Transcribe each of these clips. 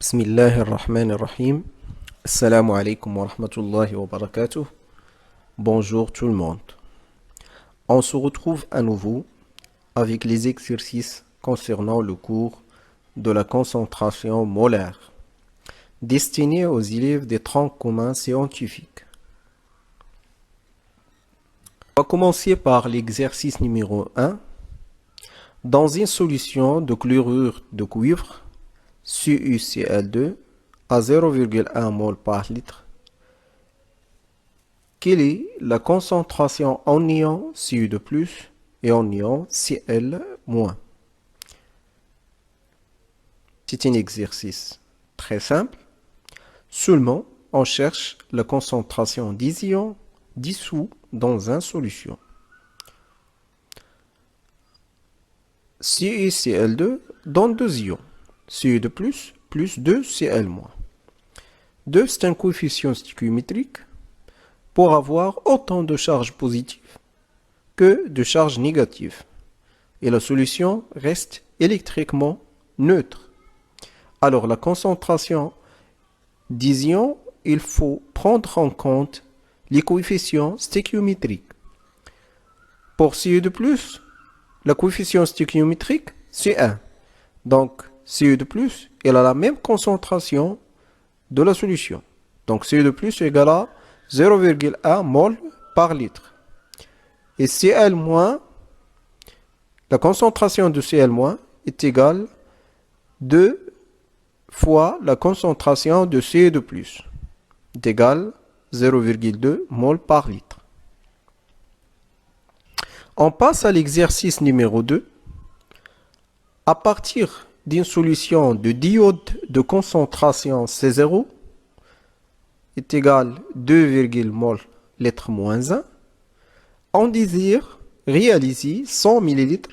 Bismillahirrahmanirrahim. Assalamu alaikum wa rahmatullahi wa barakatuh. Bonjour tout le monde. On se retrouve à nouveau avec les exercices concernant le cours de la concentration molaire, destiné aux élèves des troncs communs scientifiques. On va commencer par l'exercice numéro 1. Dans une solution de chlorure de cuivre, CuCl2 à 0,1 mol par litre, quelle est la concentration en ion Cu de plus et en ion Cl moins? C'est un exercice très simple. Seulement, on cherche la concentration des ions dissous dans une solution. CuCl2 donne 2 ions. Cu de plus 2 Cl moins. 2, c'est un coefficient stéchiométrique pour avoir autant de charges positives que de charges négatives. Et la solution reste électriquement neutre. Alors la concentration des ions, il faut prendre en compte les coefficients stéchiométriques. Pour Cu de plus, le coefficient stéchiométrique, c'est 1. Donc, Cu de plus, elle a la même concentration de la solution. Donc, Cu de plus est égal à 0,1 mol par litre. Et Cl moins, la concentration de Cl moins est égale 2 fois la concentration de Cu de plus. Est égale 0,2 mol par litre. On passe à l'exercice numéro 2. À partir d'une solution de diode de concentration C0 est égal à 2, mol litre moins 1, on désire réaliser 100 ml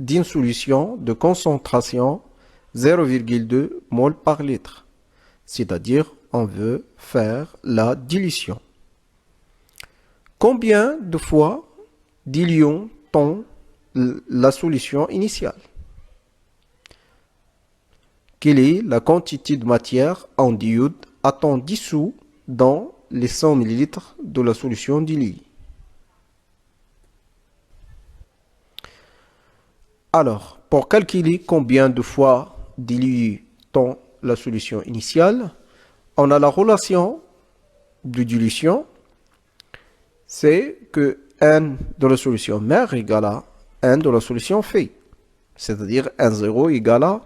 d'une solution de concentration 0,2 mol par litre. C'est-à-dire, on veut faire la dilution. Combien de fois dilue-t-on la solution initiale? Quelle est la quantité de matière en diode a-t-on dissous dans les 100 ml de la solution diluée? Alors, pour calculer combien de fois dilue-t-on la solution initiale, on a la relation de dilution, c'est que N de la solution mère égale à N de la solution fille. C'est-à-dire N0 égale à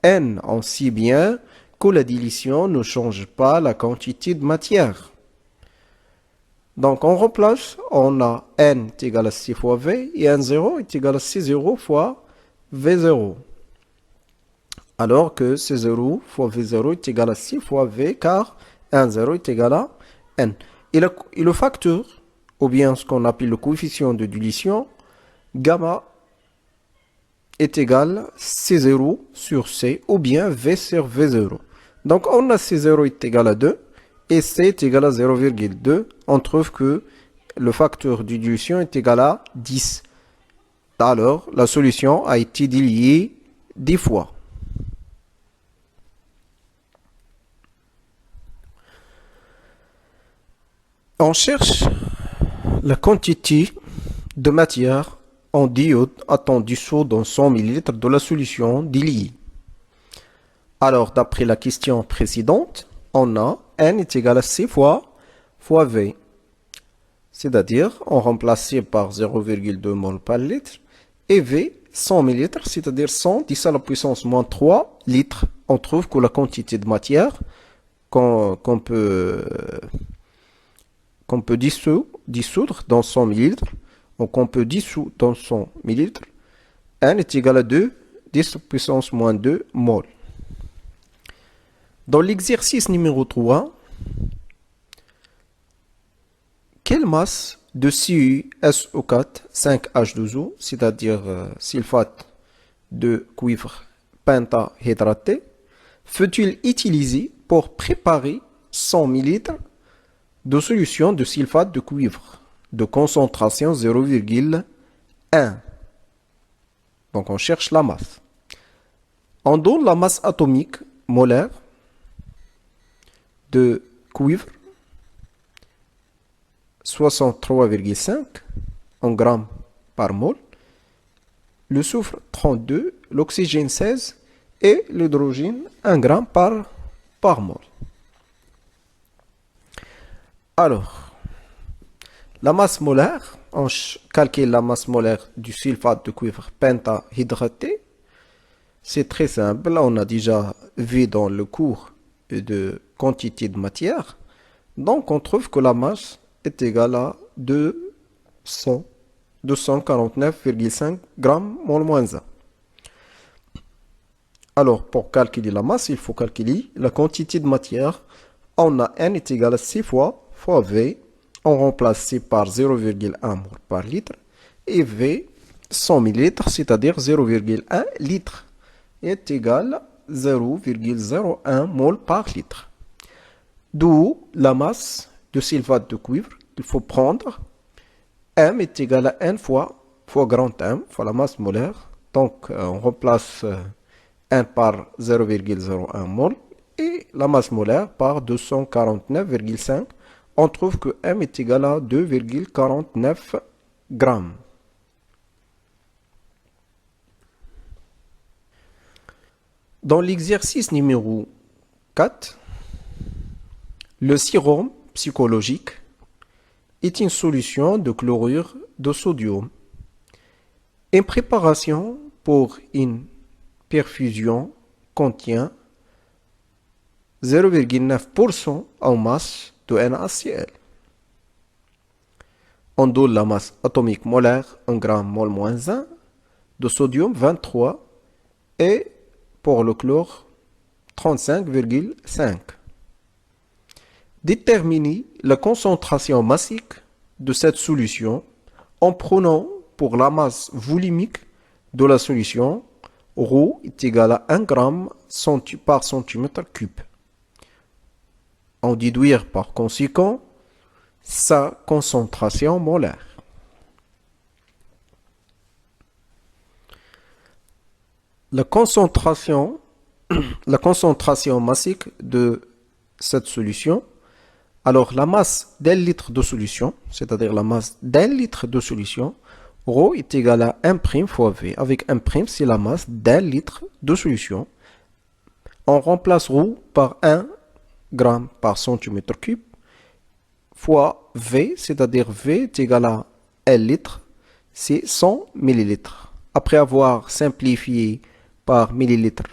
N, on sait bien que la dilution ne change pas la quantité de matière. Donc on remplace, on a N est égal à C fois V et N0 est égal à C0 fois V0. Alors que C0 fois V0 est égal à C fois V car N0 est égal à N. Et le facteur, ou bien ce qu'on appelle le coefficient de dilution, gamma est égal à C0 sur C ou bien V sur V0. Donc on a C0 est égal à 2 et C est égal à 0,2. On trouve que le facteur de dilution est égal à 10. Alors la solution a été diluée 10 fois. On cherche la quantité de matière en diode a-t-on dissous dans 100 ml de la solution diluée. Alors, d'après la question précédente, on a N est égal à C fois V. C'est-à-dire, on remplace par 0,2 mol par litre. Et V, 100 ml, c'est-à-dire 100, 10 à la puissance moins 3 litres. On trouve que la quantité de matière qu'on peut dissoudre dans 100 ml, donc on peut dissoudre dans 100 ml, N est égal à 2, 10 à la puissance moins 2 mol. Dans l'exercice numéro 3, quelle masse de CuSO4 5H2O, c'est-à-dire sulfate de cuivre pentahydraté, faut-il utiliser pour préparer 100 ml de solution de sulfate de cuivre de concentration 0,1? Donc on cherche la masse. On donne la masse atomique molaire de cuivre, 63,5 en grammes par mol, le soufre 32, l'oxygène 16 et l'hydrogène 1 gramme par mol. Alors, la masse molaire, on calcule la masse molaire du sulfate de cuivre pentahydraté. C'est très simple, on a déjà vu dans le cours de quantité de matière. Donc on trouve que la masse est égale à 249,5 grammes mol moins 1. Alors pour calculer la masse, il faut calculer la quantité de matière. On a N est égal à 6 fois V. On remplace C par 0,1 mol par litre. Et V, 100 ml, c'est-à-dire 0,1 litre, est égal à 0,01 mol par litre. D'où la masse de sulfate de cuivre. Il faut prendre M est égal à N fois grand M, fois la masse molaire. Donc on remplace N par 0,01 mol et la masse molaire par 249,5. On trouve que M est égal à 2,49 grammes. Dans l'exercice numéro 4, le sérum psychologique est une solution de chlorure de sodium. Une préparation pour une perfusion contient 0,9% en masse de NaCl. On donne la masse atomique molaire en grammes mol moins 1 de sodium 23 et pour le chlore 35,5. Déterminer la concentration massique de cette solution en prenant pour la masse volumique de la solution ρ est égal à 1 gramme par centimètre cube. En déduire par conséquent sa concentration molaire. La concentration massique de cette solution. Alors la masse d'un litre de solution, c'est-à-dire la masse d'un litre de solution, ρ est égal à 1' fois V. Avec 1', c'est la masse d'un litre de solution. On remplace ρ par 1 gramme par centimètre cube fois V, c'est-à-dire V est égal à 1 litre, c'est 100 millilitres. Après avoir simplifié par millilitre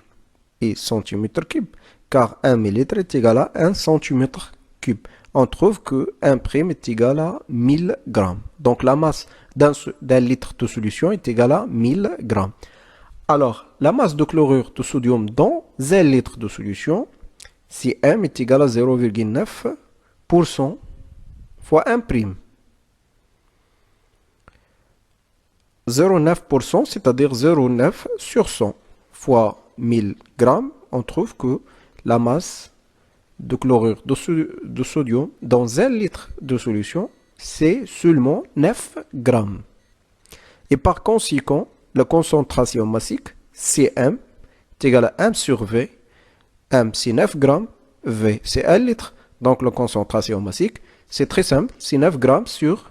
et centimètre cube, car 1 millilitre est égal à 1 centimètre cube. On trouve que 1' est égal à 1000 grammes. Donc la masse d'un litre de solution est égale à 1000 grammes. Alors, la masse de chlorure de sodium dans 1 litre de solution, si M est égal à 0,9% fois 1'. 0,9%, c'est-à-dire 0,9 sur 100 fois 1000 grammes, on trouve que la masse de chlorure de sodium dans 1 litre de solution, c'est seulement 9 grammes. Et par conséquent, la concentration massique, Cm, est égale à M sur V. M, c'est 9 grammes, V, c'est 1 litre. Donc la concentration massique, c'est très simple, c'est 9 grammes sur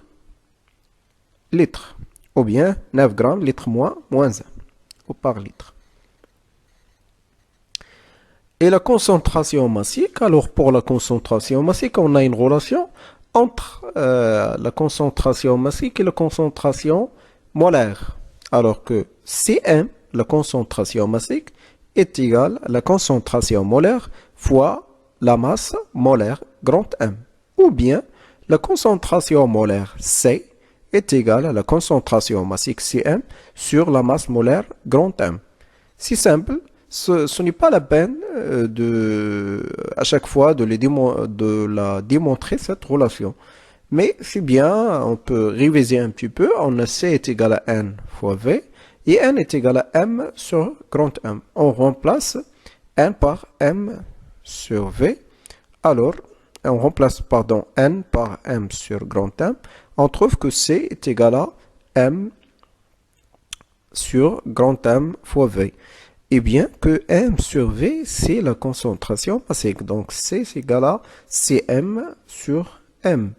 litre. Ou bien 9 grammes, litre moins 1, ou par litre. Et la concentration massique, alors pour la concentration massique, on a une relation entre la concentration massique et la concentration molaire. Alors que Cm, la concentration massique, est égale à la concentration molaire fois la masse molaire grand M. Ou bien la concentration molaire C est égale à la concentration massique Cm sur la masse molaire grand M. C'est simple. Ce n'est pas la peine à chaque fois de la démontrer cette relation. Mais c'est bien, on peut réviser un petit peu. On a C est égal à N fois V et N est égal à M sur grand M. On remplace N par M sur V. Alors, on remplace N par M sur grand M. On trouve que C est égal à M sur grand M fois V. Eh bien, que M sur V, c'est la concentration massique. Donc, C c'est égal à Cm sur M.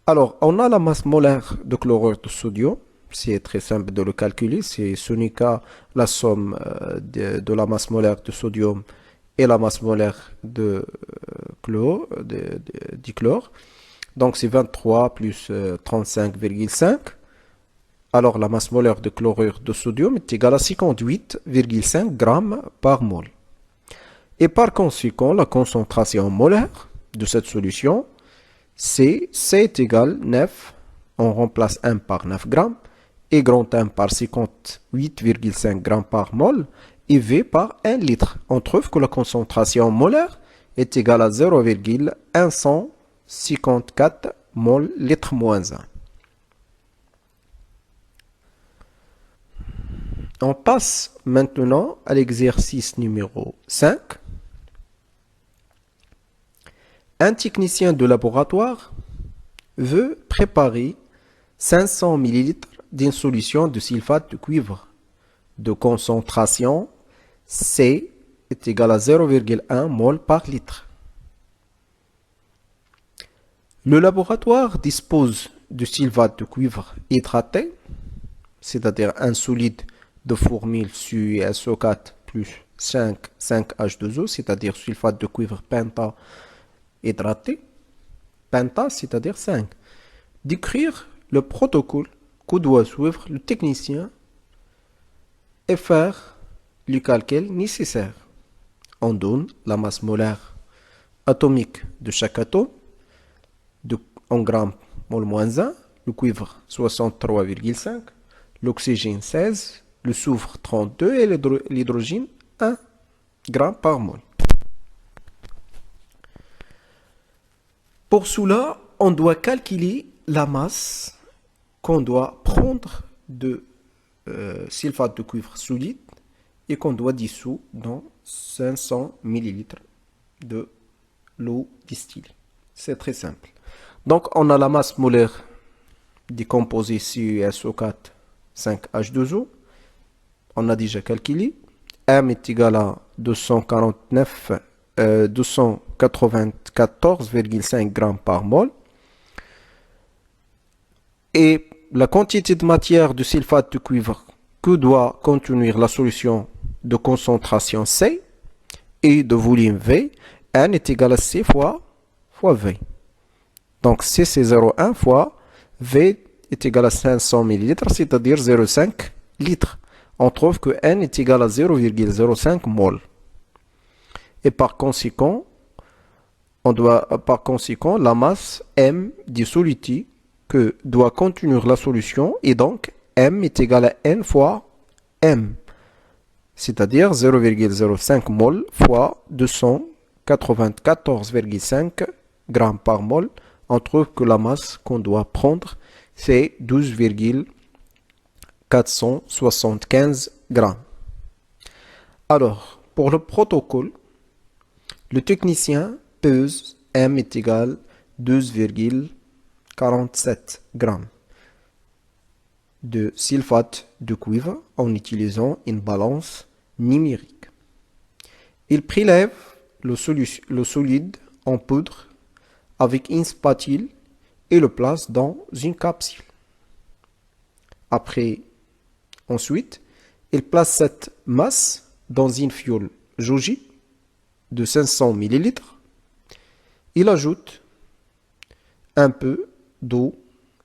Alors, on a la masse molaire de chlorure de sodium. C'est très simple de le calculer. C'est ce n'est qu'à la somme de la masse molaire de sodium et la masse molaire de dichlore. Donc, c'est 23 plus 35,5. Alors, la masse molaire de chlorure de sodium est égale à 58,5 grammes par mol. Et par conséquent, la concentration molaire de cette solution, C est égal à 9. On remplace M par 9 grammes. Et grand M par 58,5 grammes par mol. Et V par 1 litre. On trouve que la concentration molaire est égale à 0,154 mol litre moins 1. On passe maintenant à l'exercice numéro 5. Un technicien de laboratoire veut préparer 500 ml d'une solution de sulfate de cuivre de concentration C est égale à 0,1 mol par litre. Le laboratoire dispose de sulfate de cuivre hydraté, c'est-à-dire un solide de formule SO4 plus 5H2O, c'est-à-dire sulfate de cuivre pentahydraté, penta, c'est-à-dire 5. D'écrire le protocole que doit suivre le technicien et faire le calcul nécessaire. On donne la masse molaire atomique de chaque atome en grammes mol moins 1, le cuivre 63,5, l'oxygène 16, le soufre 32 et l'hydrogène 1 gramme par mol. Pour cela, on doit calculer la masse qu'on doit prendre de sulfate de cuivre solide et qu'on doit dissoudre dans 500 ml de l'eau distillée. C'est très simple. Donc, on a la masse molaire décomposée CuSO4 5H2O. On a déjà calculé. M est égal à 294,5 grammes par mol. Et la quantité de matière de sulfate de cuivre que doit contenir la solution de concentration C et de volume V, N est égal à C fois V. Donc C c'est 0,1 fois V est égal à 500 ml, c'est-à-dire 0,5 litres. On trouve que N est égal à 0,05 mol. Et par conséquent, la masse M du solide que doit contenir la solution et donc M est égal à N fois M, c'est-à-dire 0,05 mol fois 294,5 grammes par mol. On trouve que la masse qu'on doit prendre, c'est 12,475 grammes. Alors, pour le protocole, le technicien pèse M est égal à 12,47 grammes de sulfate de cuivre en utilisant une balance numérique. Il prélève le solide en poudre avec une spatule et le place dans une capsule. Ensuite, il place cette masse dans une fiole jaugée de 500 ml. Il ajoute un peu d'eau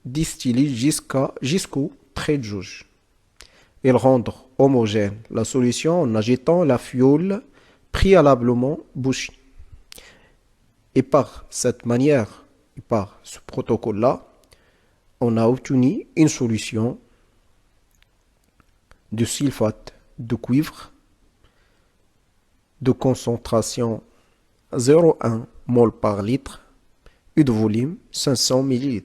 distillée jusqu'au trait de jauge. Il rend homogène la solution en agitant la fiole préalablement bouchée. Et par cette manière, et par ce protocole-là, on a obtenu une solution de sulfate de cuivre de concentration 0,1 mol par litre et de volume 500 ml.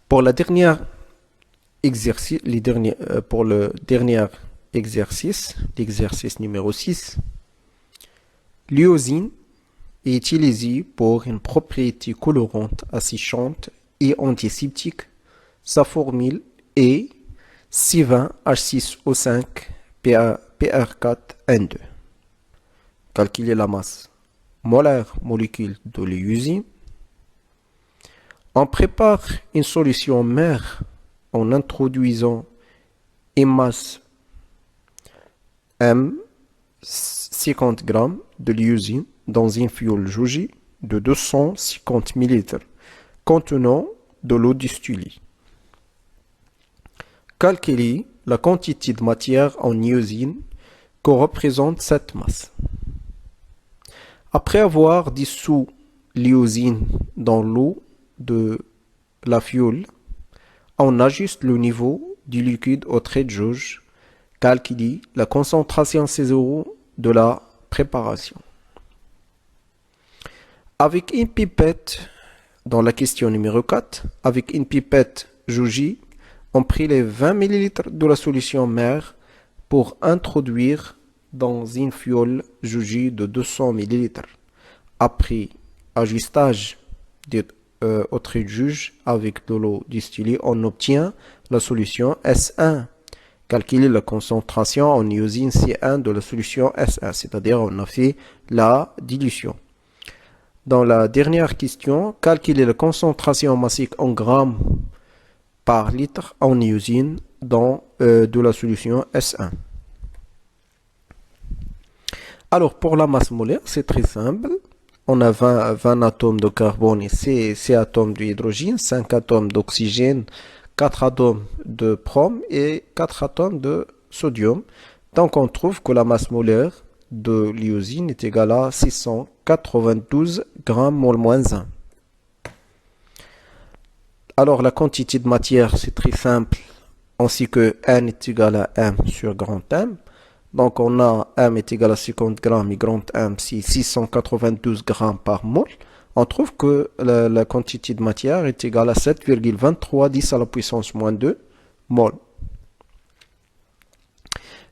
Pour le dernier exercice, l'exercice numéro 6, l'iosine est utilisée pour une propriété colorante, asséchante et antiseptique. Sa formule est C20 H6O5 PR4N2. Calculer la masse molaire molécule de l'iusine. On prépare une solution mère en introduisant une masse M 50 g de l'iusine dans une fiole jaugie de 250 ml contenant de l'eau distillée. Calculer la quantité de matière en iosine que représente cette masse. Après avoir dissous l'iosine dans l'eau de la fiole, on ajuste le niveau du liquide au trait de jauge. Calculer la concentration C0 de la préparation. Avec une pipette, dans la question numéro 4, avec une pipette jaugie, on prélève 20 ml de la solution mère pour introduire dans une fiole jaugie de 200 ml. Après ajustage au trait de jauge avec de l'eau distillée, on obtient la solution S1. Calculer la concentration en iosine C1 de la solution S1, c'est-à-dire on a fait la dilution. Dans la dernière question, calculer la concentration massique en grammes par litre en iosine de la solution S1. Alors pour la masse molaire, c'est très simple. On a 20 atomes de carbone et 6 atomes d'hydrogène, 5 atomes d'oxygène, 4 atomes de brom et 4 atomes de sodium. Donc on trouve que la masse molaire de l'iosine est égale à 692 grammes mol moins 1. Alors la quantité de matière, c'est très simple, ainsi que N est égal à M sur grand M. Donc on a M est égal à 50 grammes et grand M c'est 692 grammes par mol. On trouve que la quantité de matière est égale à 7,23 10 à la puissance moins 2 mol.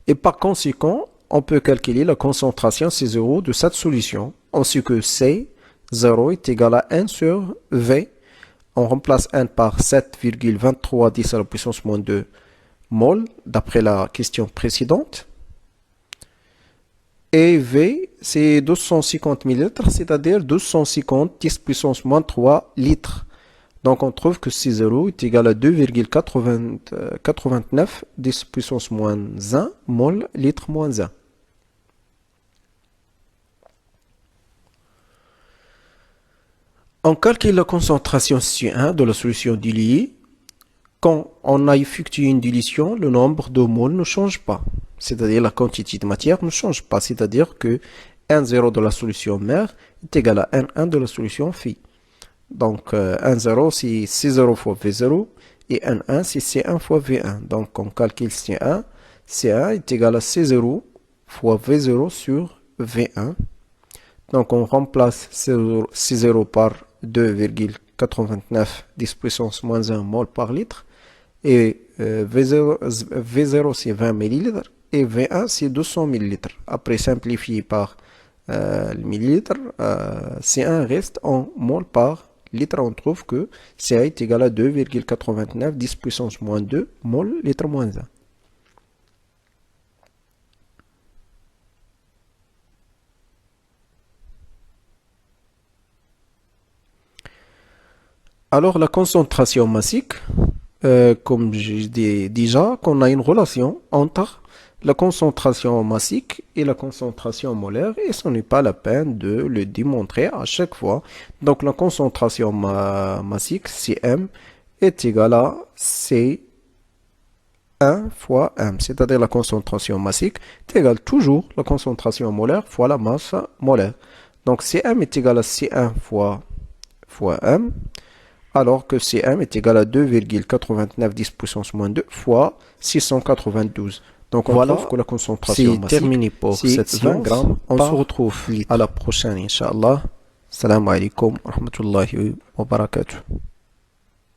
Et par conséquent, on peut calculer la concentration C0 de cette solution, ainsi que C0 est égal à N sur V. On remplace N par 7,23 10 à la puissance moins 2 mol, d'après la question précédente. Et V, c'est 250 ml, c'est-à-dire 250 10 puissance moins 3 litres. Donc on trouve que C0 est égal à 2,89 10 puissance moins 1 mol litre moins 1. On calcule la concentration C1 de la solution diluée. Quand on a effectué une dilution, le nombre de moles ne change pas. C'est-à-dire la quantité de matière ne change pas. C'est-à-dire que N0 de la solution mère est égal à N1 de la solution phi. Donc N0 c'est C0 fois V0 et N1 c'est C1 fois V1. Donc on calcule C1. C1 est égal à C0 fois V0 sur V1. Donc on remplace C0 par 2,89 10 puissance moins 1 mol par litre. Et V0 c'est 20 ml et V1 c'est 200 ml. Après simplifié par le millilitre, C1 reste en mol par litre. On trouve que CA est égal à 2,89 10 puissance moins 2 mol litre moins 1. Alors la concentration massique, comme je dis déjà, qu'on a une relation entre la concentration massique et la concentration molaire, et ce n'est pas la peine de le démontrer à chaque fois. Donc la concentration massique, Cm, est égale à C1 fois M, c'est-à-dire la concentration massique est égale toujours la concentration molaire fois la masse molaire. Donc Cm est égal à C1 fois M, alors que Cm est égal à 2,99 10 puissance moins 2 fois 692. Donc on trouve que la concentration massique, c'est terminé pour cette 20 grammes. On se retrouve à la prochaine, Inch'Allah. Salam alaikum wa rahmatullahi wa barakatuh.